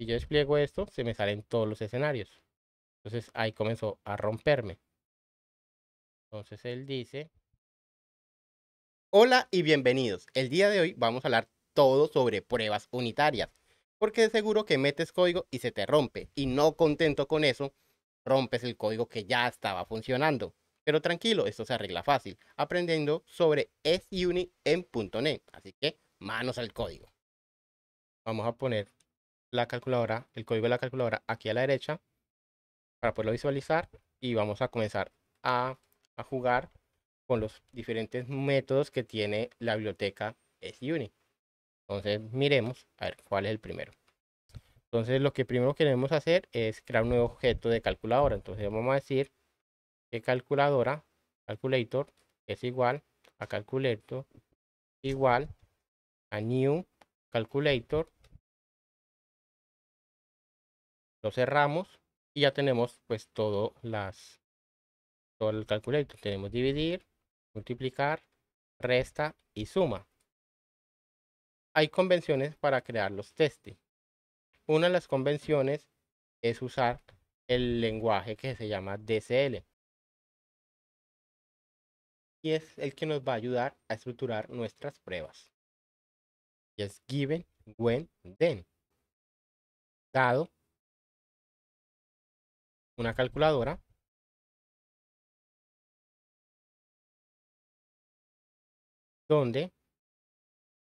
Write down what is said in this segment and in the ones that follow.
Si yo despliego esto, se me salen todos los escenarios. Entonces ahí comenzó a romperme. Entonces él dice: hola y bienvenidos. El día de hoy vamos a hablar todo sobre pruebas unitarias. Porque de seguro que metes código y se te rompe. Y no contento con eso, rompes el código que ya estaba funcionando. Pero tranquilo, esto se arregla fácil, aprendiendo sobre SUnit en .NET. Así que manos al código. Vamos a poner la calculadora, el código de la calculadora aquí a la derecha para poderlo visualizar y vamos a comenzar a jugar con los diferentes métodos que tiene la biblioteca SUnit. Entonces miremos a ver cuál es el primero. Entonces lo que primero queremos hacer es crear un nuevo objeto de calculadora. Entonces vamos a decir que calculator es igual a calculator igual a new calculator. Lo cerramos y ya tenemos pues todo el calculator. Tenemos dividir, multiplicar, resta y suma. Hay convenciones para crear los testes. Una de las convenciones es usar el lenguaje que se llama DCL y es el que nos va a ayudar a estructurar nuestras pruebas. Y es given, when, then. Dado una calculadora, donde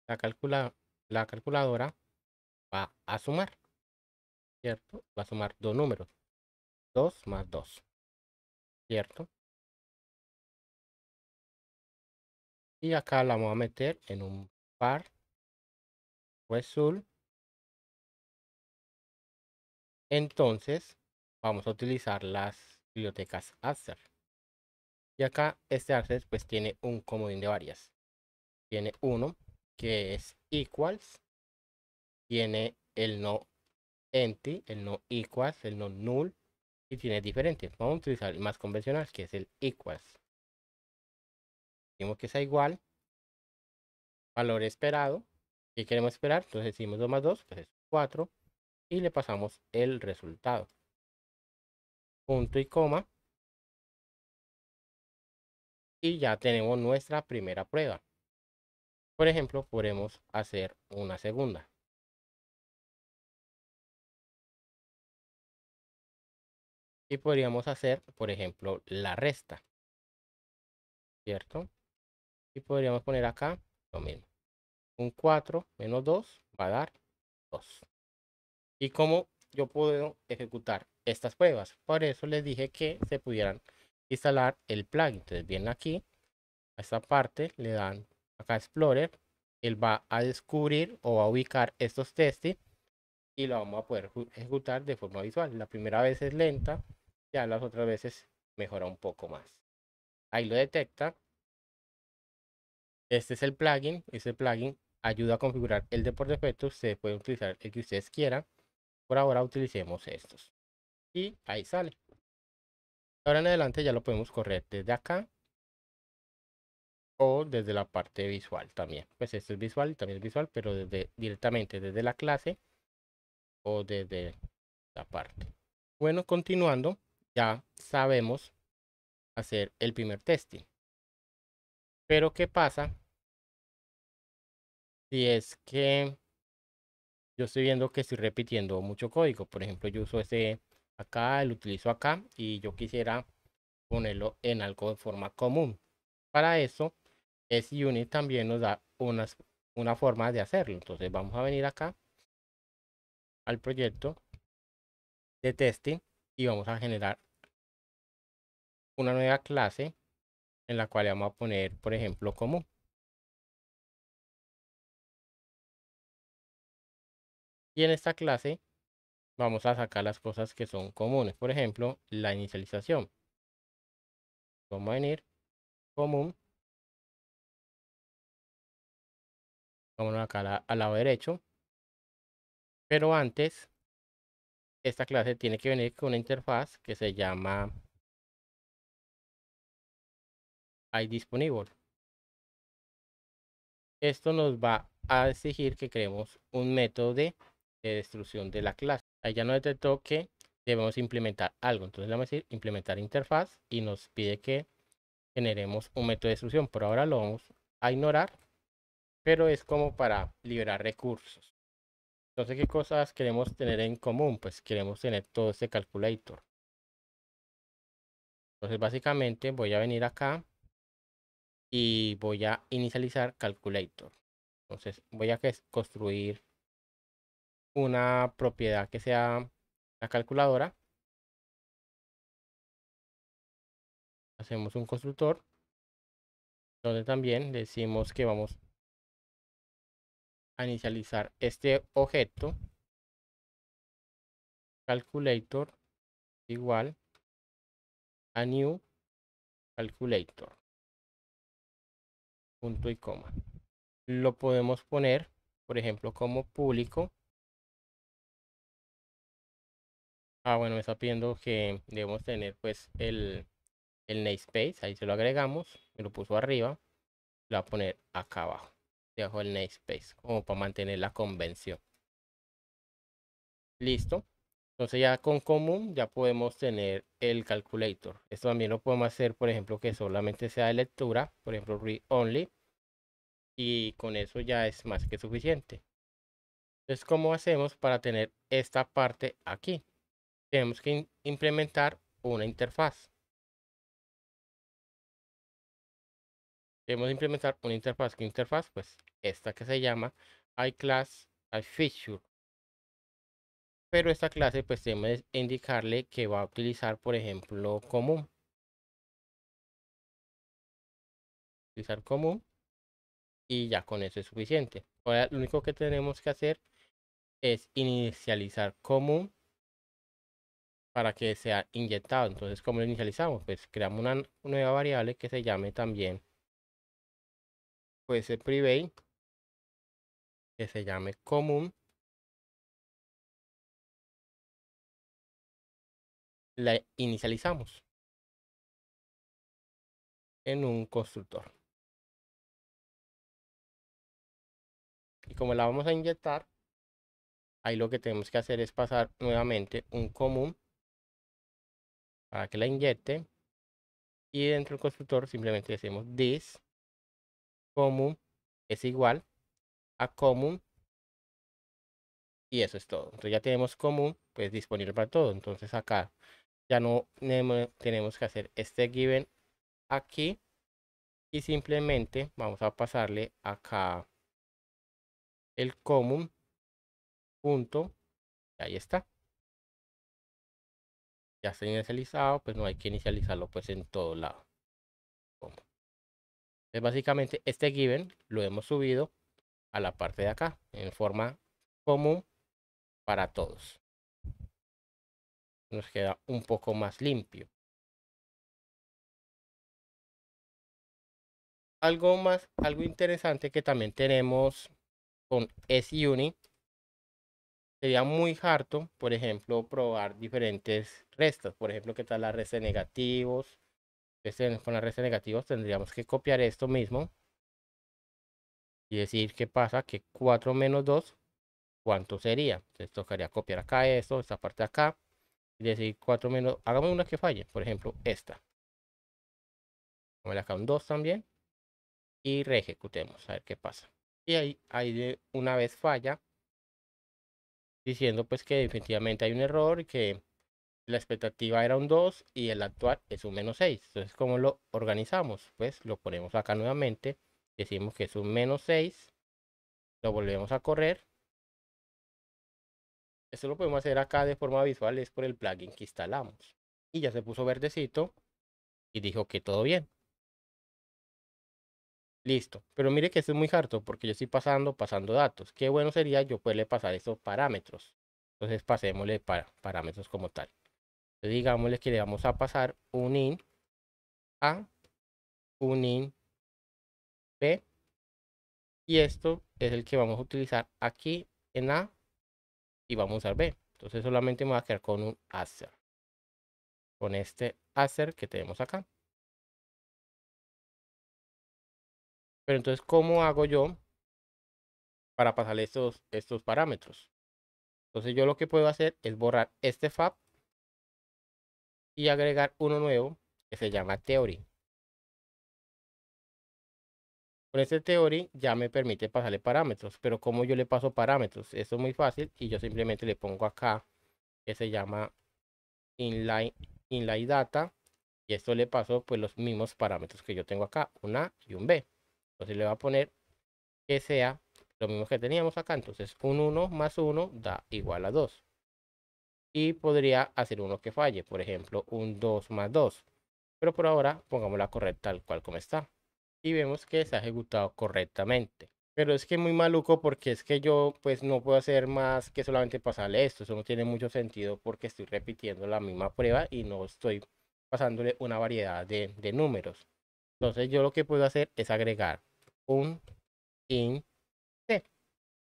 la calculadora va a sumar, ¿cierto? Va a sumar dos números, 2 más 2, ¿cierto? Y acá la vamos a meter en un par result. Entonces vamos a utilizar las bibliotecas Access. Y acá este Access pues tiene un comodín de varias. Tiene uno que es equals, tiene el no empty, el no equals, el no null y tiene diferentes. Vamos a utilizar el más convencional que es el equals. Decimos que sea igual, valor esperado. ¿Qué queremos esperar? Entonces decimos 2 más 2, pues es 4 y le pasamos el resultado. Punto y coma. Y ya tenemos nuestra primera prueba. Por ejemplo, podemos hacer una segunda. Y podríamos hacer, por ejemplo, la resta, ¿cierto? Y podríamos poner acá lo mismo. Un 4 menos 2 va a dar 2. ¿Y cómo yo puedo ejecutar estas pruebas? Por eso les dije que se pudieran instalar el plugin. Entonces vienen aquí, a esta parte, le dan acá Explorer. Él va a descubrir o va a ubicar estos testes y lo vamos a poder ejecutar de forma visual. La primera vez es lenta, ya las otras veces mejora un poco más. Ahí lo detecta. Este es el plugin. Este plugin ayuda a configurar el de por defecto. Ustedes pueden utilizar el que ustedes quieran. Por ahora utilicemos estos. Y ahí sale. Ahora en adelante ya lo podemos correr desde acá o desde la parte visual también. Pues este es visual y también es visual, pero directamente desde la clase o desde la parte. Bueno, continuando, ya sabemos hacer el primer testing. Pero ¿qué pasa si es que yo estoy viendo que estoy repitiendo mucho código? Por ejemplo, yo uso este acá, lo utilizo acá y yo quisiera ponerlo en algo de forma común. Para eso, SUnit también nos da una forma de hacerlo. Entonces vamos a venir acá al proyecto de testing y vamos a generar una nueva clase en la cual vamos a poner, por ejemplo, común. Y en esta clase vamos a sacar las cosas que son comunes. Por ejemplo, la inicialización. Vamos a venir común. Vámonos acá al lado derecho. Pero antes, esta clase tiene que venir con una interfaz que se llama iDisponible. Esto nos va a exigir que creemos un método de destrucción de la clase. Ahí ya nos detectó que debemos implementar algo. Entonces le vamos a decir implementar interfaz y nos pide que generemos un método de instrucción. Por ahora lo vamos a ignorar, pero es como para liberar recursos. Entonces, ¿qué cosas queremos tener en común? Pues queremos tener todo este calculator. Entonces, básicamente voy a venir acá y voy a inicializar calculator. Entonces, voy a construir una propiedad que sea la calculadora. Hacemos un constructor donde también decimos que vamos a inicializar este objeto calculator igual a new calculator, punto y coma. Lo podemos poner, por ejemplo, como público. Bueno, me está pidiendo que debemos tener pues el namespace, ahí se lo agregamos, me lo puso arriba, lo voy a poner acá abajo, debajo del namespace, como para mantener la convención. Listo. Entonces ya con común ya podemos tener el calculator. Esto también lo podemos hacer, por ejemplo, que solamente sea de lectura, por ejemplo, read only, y con eso ya es más que suficiente. Entonces, ¿cómo hacemos para tener esta parte aquí? Tenemos que implementar una interfaz. Debemos implementar una interfaz. ¿Qué interfaz? Pues esta que se llama iClass iFeature. Pero esta clase pues tenemos que indicarle que va a utilizar, por ejemplo, común. Utilizar común y ya con eso es suficiente. Ahora lo único que tenemos que hacer es inicializar común para que sea inyectado. Entonces, ¿cómo lo inicializamos? Pues creamos una nueva variable que se llame también, pues el private, que se llame común. La inicializamos en un constructor. Y como la vamos a inyectar, ahí lo que tenemos que hacer es pasar nuevamente un común para que la inyecte. Y dentro del constructor simplemente decimos this común es igual a común y eso es todo. Entonces ya tenemos común pues disponible para todo. Entonces acá ya no tenemos que hacer este given aquí y simplemente vamos a pasarle acá el común punto y ahí está. Ya está inicializado, pues no hay que inicializarlo pues en todo lado. Entonces básicamente este given lo hemos subido a la parte de acá en forma común para todos. Nos queda un poco más limpio. Algo interesante que también tenemos con SUnit sería muy harto, por ejemplo, probar diferentes restas. Por ejemplo, ¿qué tal la resta de negativos? Con la resta de negativos tendríamos que copiar esto mismo y decir qué pasa, que 4 menos 2, ¿cuánto sería? Entonces tocaría copiar acá esto, esta parte de acá, y decir 4 menos, hagamos una que falle, por ejemplo, esta. Vamos acá un 2 también y reejecutemos, a ver qué pasa. Y ahí de una vez falla, diciendo pues que definitivamente hay un error y que la expectativa era un 2 y el actual es un -6. Entonces, ¿cómo lo organizamos? Pues lo ponemos acá nuevamente, decimos que es un -6, lo volvemos a correr. Esto lo podemos hacer acá de forma visual, es por el plugin que instalamos. Y ya se puso verdecito y dijo que todo bien. Listo. Pero mire que esto es muy harto porque yo estoy pasando datos. Qué bueno sería yo poderle pasar estos parámetros. Entonces pasémosle parámetros como tal. Entonces digámosle que le vamos a pasar un int A, un int B. Y esto es el que vamos a utilizar aquí en A y vamos a usar B. Entonces solamente me voy a quedar con un answer. Con este answer que tenemos acá. Pero entonces, ¿cómo hago yo para pasarle estos parámetros? Entonces yo lo que puedo hacer es borrar este fab y agregar uno nuevo que se llama theory. Con este theory ya me permite pasarle parámetros, pero como yo le paso parámetros, esto es muy fácil y yo simplemente le pongo acá que se llama inline data y esto le paso pues los mismos parámetros que yo tengo acá, un A y un B. Entonces le voy a poner que sea lo mismo que teníamos acá, entonces un 1 más 1 da igual a 2. Y podría hacer uno que falle, por ejemplo, un 2 más 2. Pero por ahora pongámosla correcta tal cual como está. Y vemos que se ha ejecutado correctamente. Pero es que muy maluco porque es que yo pues no puedo hacer más que solamente pasarle esto. Eso no tiene mucho sentido porque estoy repitiendo la misma prueba y no estoy pasándole una variedad de números. Entonces yo lo que puedo hacer es agregar un int c.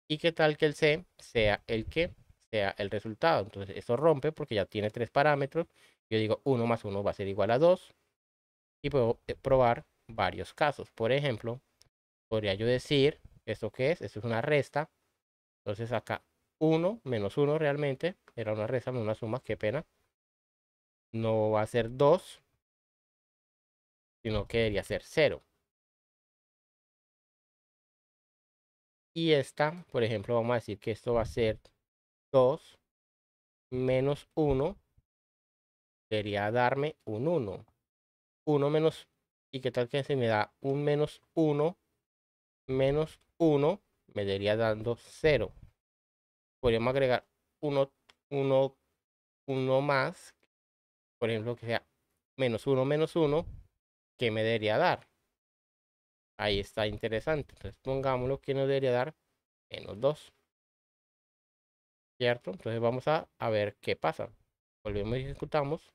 Y qué tal que el c sea el que sea el resultado. Entonces eso rompe porque ya tiene tres parámetros. Yo digo 1 más 1 va a ser igual a 2. Y puedo probar varios casos. Por ejemplo, podría yo decir, ¿esto qué es? Esto es una resta. Entonces acá 1 menos 1 realmente era una resta, no una suma, qué pena. No va a ser 2, sino que debería ser 0. Y esta, por ejemplo, vamos a decir que esto va a ser 2 menos 1, debería darme un 1. 1 menos, ¿y qué tal que se me da un menos 1 menos 1? Me debería dando 0. Podríamos agregar 1, 1, 1 más, por ejemplo, que sea menos 1, ¿qué me debería dar? Ahí está interesante. Entonces pongámoslo que nos debería dar menos 2, ¿cierto? Entonces vamos a ver qué pasa. Volvemos y ejecutamos.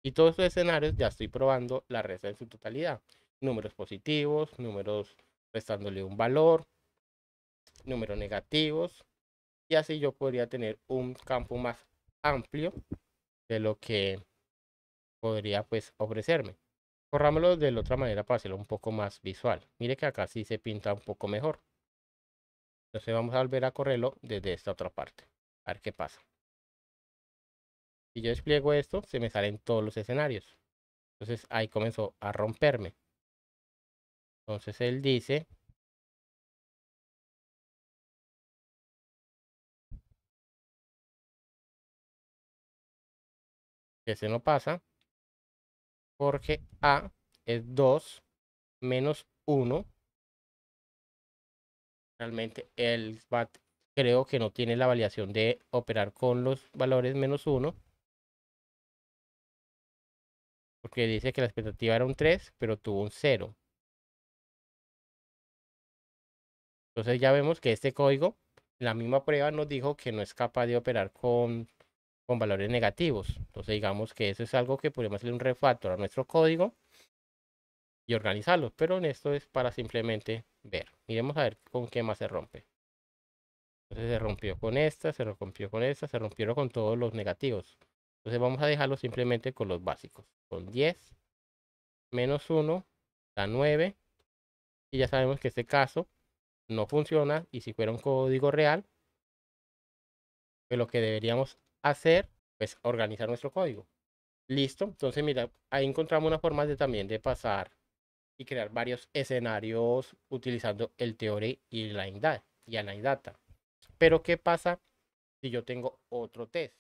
Y todos estos escenarios ya estoy probando la resta en su totalidad. Números positivos, números restándole un valor, números negativos. Y así yo podría tener un campo más amplio de lo que podría pues ofrecerme. Corrámoslo de la otra manera para hacerlo un poco más visual. Mire que acá sí se pinta un poco mejor. Entonces vamos a volver a correrlo desde esta otra parte. A ver qué pasa. Si yo despliego esto, se me salen todos los escenarios. Entonces ahí comenzó a romperme. Entonces él dice que se no pasa porque A es 2 menos 1. Realmente él creo que no tiene la validación de operar con los valores menos 1. Porque dice que la expectativa era un 3, pero tuvo un 0. Entonces ya vemos que este código, la misma prueba nos dijo que no es capaz de operar con valores negativos. Entonces digamos que eso es algo que podemos hacer un refactor a nuestro código y organizarlo. Pero en esto es para simplemente ver. Miremos a ver con qué más se rompe. Entonces se rompió con esta, se rompió con esta, se rompieron con todos los negativos. Entonces vamos a dejarlo simplemente con los básicos. Con 10 menos 1 da 9. Y ya sabemos que este caso no funciona. Y si fuera un código real, pues lo que deberíamos hacer es organizar nuestro código. Listo. Entonces, mira, ahí encontramos una forma de también de pasar y crear varios escenarios utilizando el Theory y la Data. Pero, ¿qué pasa si yo tengo otro test?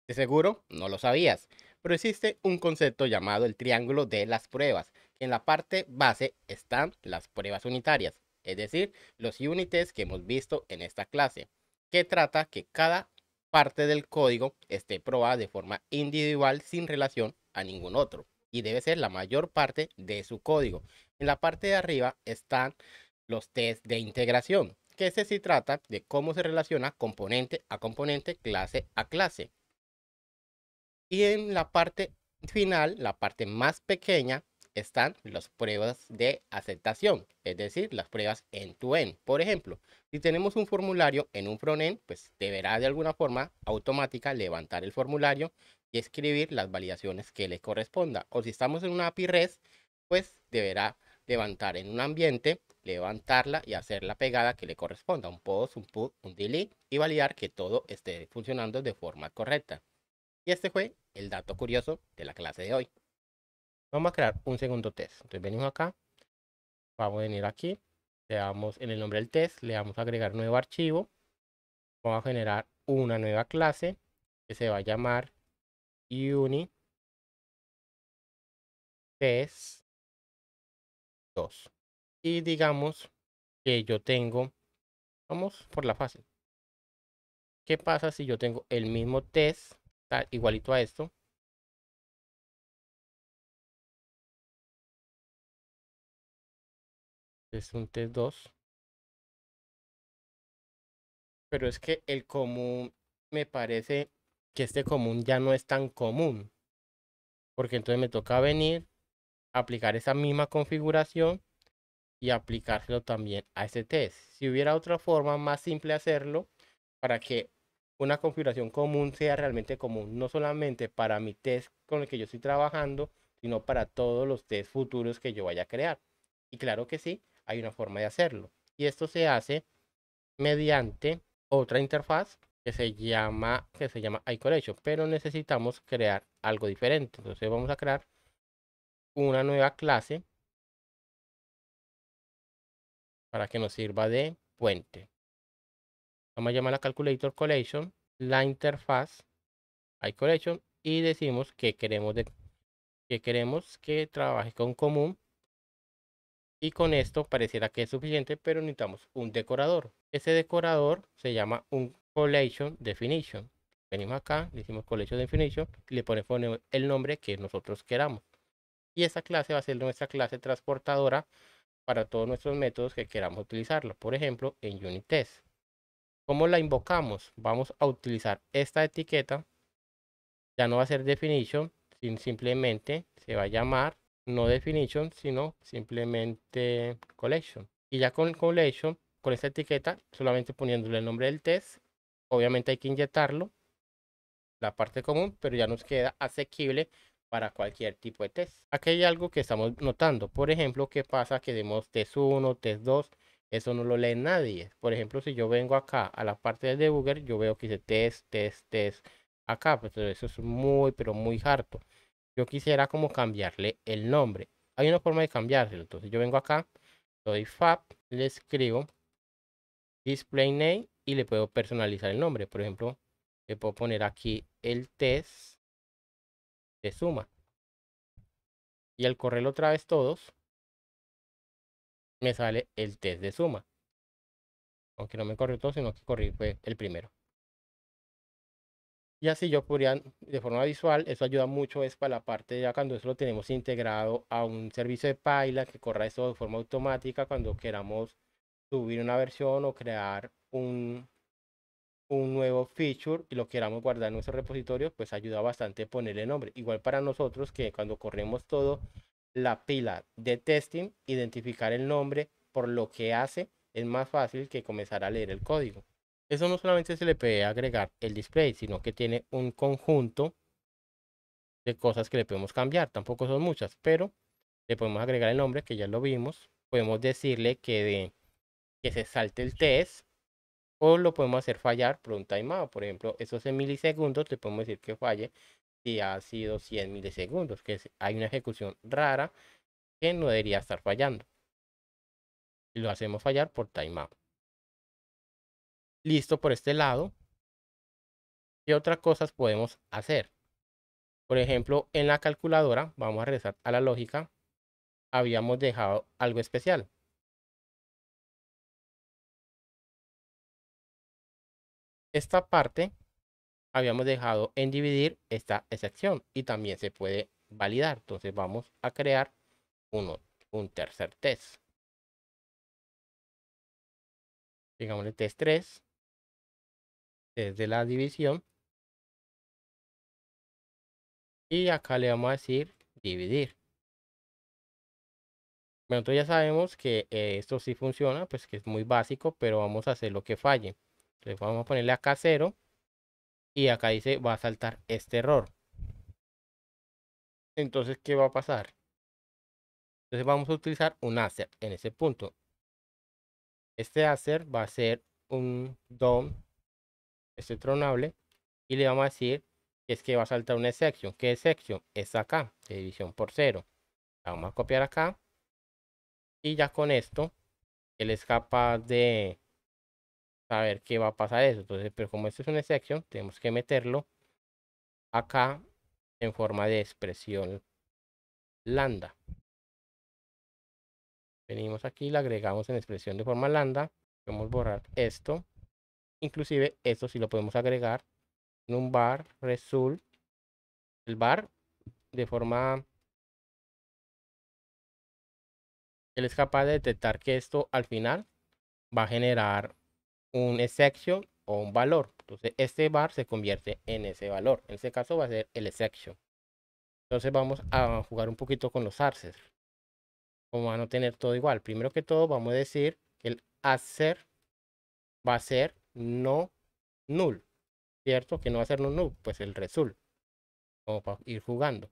De seguro no lo sabías, pero existe un concepto llamado el triángulo de las pruebas. En la parte base están las pruebas unitarias, es decir, los unit tests que hemos visto en esta clase, que trata que cada parte del código esté probada de forma individual sin relación a ningún otro y debe ser la mayor parte de su código. En la parte de arriba están los tests de integración, que este sí trata de cómo se relaciona componente a componente, clase a clase. Y en la parte final, la parte más pequeña, están las pruebas de aceptación, es decir, las pruebas end-to-end. Por ejemplo, si tenemos un formulario en un frontend, pues deberá de alguna forma automática levantar el formulario y escribir las validaciones que le corresponda. O si estamos en una API REST, pues deberá levantar en un ambiente levantarla y hacer la pegada que le corresponda, un post, un put, un delete, y validar que todo esté funcionando de forma correcta. Y este fue el dato curioso de la clase de hoy. Vamos a crear un segundo test. Entonces venimos acá, vamos a venir aquí, le damos en el nombre del test, le damos a agregar nuevo archivo, vamos a generar una nueva clase que se va a llamar unitest2. Y digamos que yo tengo, vamos por la fácil. ¿Qué pasa si yo tengo el mismo test, igualito a esto? Es un test 2. Pero es que el común, me parece que este común ya no es tan común. Porque entonces me toca venir, aplicar esa misma configuración y aplicárselo también a ese test. Si hubiera otra forma más simple de hacerlo, para que una configuración común sea realmente común, no solamente para mi test con el que yo estoy trabajando, sino para todos los test futuros que yo vaya a crear. Y claro que sí, hay una forma de hacerlo. Y esto se hace mediante otra interfaz que se llama iCollection, pero necesitamos crear algo diferente. Entonces vamos a crear una nueva clase para que nos sirva de puente. Vamos a llamar a Calculator Collection, la interfaz iCollection, y decimos que queremos que trabaje con común. Y con esto pareciera que es suficiente, pero necesitamos un decorador. Ese decorador se llama un Collection Definition. Venimos acá, le decimos Collection Definition y le ponemos el nombre que nosotros queramos. Y esa clase va a ser nuestra clase transportadora para todos nuestros métodos que queramos utilizarlo. Por ejemplo, en UniTest. ¿Cómo la invocamos? Vamos a utilizar esta etiqueta. Ya no va a ser definition, simplemente se va a llamar no definition, sino simplemente collection. Y ya con collection, con esta etiqueta, solamente poniéndole el nombre del test, obviamente hay que inyectarlo, la parte común, pero ya nos queda asequible para cualquier tipo de test. Aquí hay algo que estamos notando. Por ejemplo, ¿qué pasa? Que demos test 1, test 2. Eso no lo lee nadie. Por ejemplo, si yo vengo acá a la parte del debugger, yo veo que dice test, test, test. Acá, pues eso es muy, pero muy harto. Yo quisiera como cambiarle el nombre. Hay una forma de cambiárselo. Entonces yo vengo acá, doy fab, le escribo display name y le puedo personalizar el nombre. Por ejemplo, le puedo poner aquí el test de suma. Y al correrlo otra vez todos, me sale el test de suma. Aunque no me corrió todo, sino que corrí fue el primero. Y así yo podría, de forma visual, eso ayuda mucho es para la parte ya cuando eso lo tenemos integrado a un servicio de Python que corra eso de forma automática cuando queramos subir una versión o crear un nuevo feature y lo queramos guardar en nuestro repositorio, pues ayuda bastante ponerle nombre. Igual para nosotros que cuando corremos todo la pila de testing, identificar el nombre por lo que hace es más fácil que comenzar a leer el código. Eso no solamente se le puede agregar el display, sino que tiene un conjunto de cosas que le podemos cambiar. Tampoco son muchas, pero le podemos agregar el nombre, que ya lo vimos. Podemos decirle que se salte el test o lo podemos hacer fallar por un timeout. Por ejemplo, esos en milisegundos le podemos decir que falle si ha sido 100 milisegundos, hay una ejecución rara que no debería estar fallando. Y lo hacemos fallar por timeout. Listo por este lado. ¿Qué otras cosas podemos hacer? Por ejemplo, en la calculadora, vamos a regresar a la lógica, habíamos dejado algo especial. Esta parte habíamos dejado en dividir esta excepción y también se puede validar. Entonces vamos a crear un tercer test. Digamos el test 3, desde la división. Y acá le vamos a decir dividir. Bueno, entonces ya sabemos que esto sí funciona, pues que es muy básico, pero vamos a hacer lo que falle. Entonces vamos a ponerle acá 0 y acá dice va a saltar este error. Entonces, ¿qué va a pasar? Entonces vamos a utilizar un asset en ese punto. Este asser va a ser un DOM, este tronable, y le vamos a decir que es que va a saltar una exception. ¿Qué exception? Es acá, de división por 0. La vamos a copiar acá y ya con esto él es capaz de saber qué va a pasar eso. Entonces, pero como esto es una exception, tenemos que meterlo acá en forma de expresión lambda. Venimos aquí, le agregamos en expresión de forma lambda. Podemos borrar esto. Inclusive esto sí lo podemos agregar en un var result. El var de forma... Él es capaz de detectar que esto al final va a generar un exception o un valor. Entonces este var se convierte en ese valor. En este caso va a ser el exception. Entonces vamos a jugar un poquito con los arsers. Como van a tener todo igual. Primero que todo vamos a decir que el asser va a ser no null. ¿Cierto? Que no va a ser no null. Pues el result. Como para ir jugando.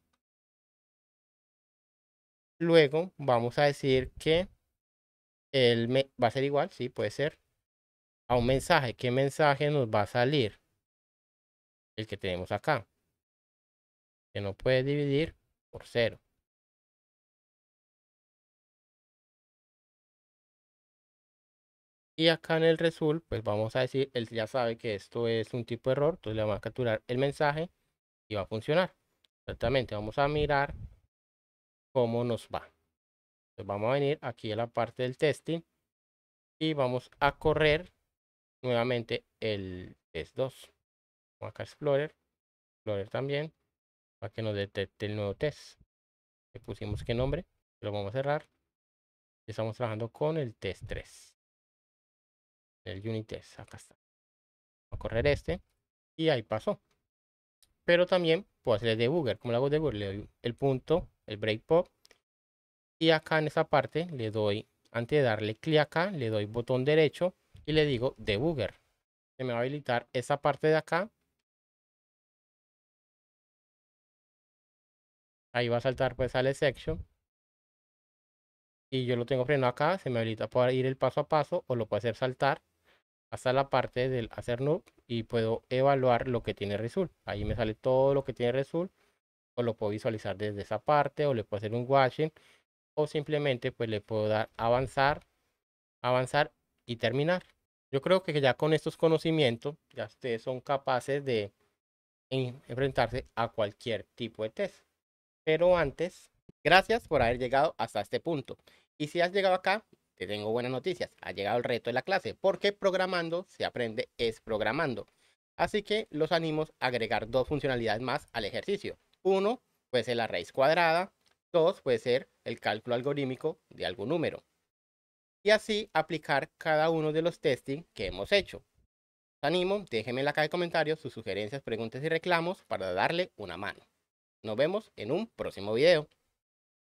Luego vamos a decir que va a ser igual. Sí, puede ser. A un mensaje. ¿Qué mensaje nos va a salir? El que tenemos acá. Que no puede dividir por 0. Y acá en el result, pues vamos a decir, él ya sabe que esto es un tipo de error, entonces le vamos a capturar el mensaje y va a funcionar. Exactamente, vamos a mirar cómo nos va. Entonces vamos a venir aquí a la parte del testing y vamos a correr nuevamente el test 2. Vamos acá a Explorer también, para que nos detecte el nuevo test. Le pusimos qué nombre, lo vamos a cerrar. Estamos trabajando con el test 3. El unit test, acá está. Vamos a correr este y ahí pasó. Pero también puedo hacer el debugger. Como lo hago debugger, le doy el punto, el breakpoint. Y acá en esa parte le doy, antes de darle clic acá, le doy botón derecho y le digo debugger. Se me va a habilitar esa parte de acá. Ahí va a saltar pues al section. Y yo lo tengo frenado acá. Se me habilita para ir el paso a paso o lo puedo hacer saltar hasta la parte del hacer noob y puedo evaluar lo que tiene result. Ahí me sale todo lo que tiene result o lo puedo visualizar desde esa parte o le puedo hacer un watching o simplemente pues le puedo dar avanzar y terminar. Yo creo que ya con estos conocimientos ya ustedes son capaces de enfrentarse a cualquier tipo de test. Pero antes, gracias por haber llegado hasta este punto. Y si has llegado acá, te tengo buenas noticias. Ha llegado el reto de la clase, porque programando se aprende es programando. Así que los animo a agregar dos funcionalidades más al ejercicio. Uno puede ser la raíz cuadrada. Dos puede ser el cálculo algorítmico de algún número. Y así aplicar cada uno de los testing que hemos hecho. Los animo, déjenme en la caja de comentarios sus sugerencias, preguntas y reclamos para darle una mano. Nos vemos en un próximo video.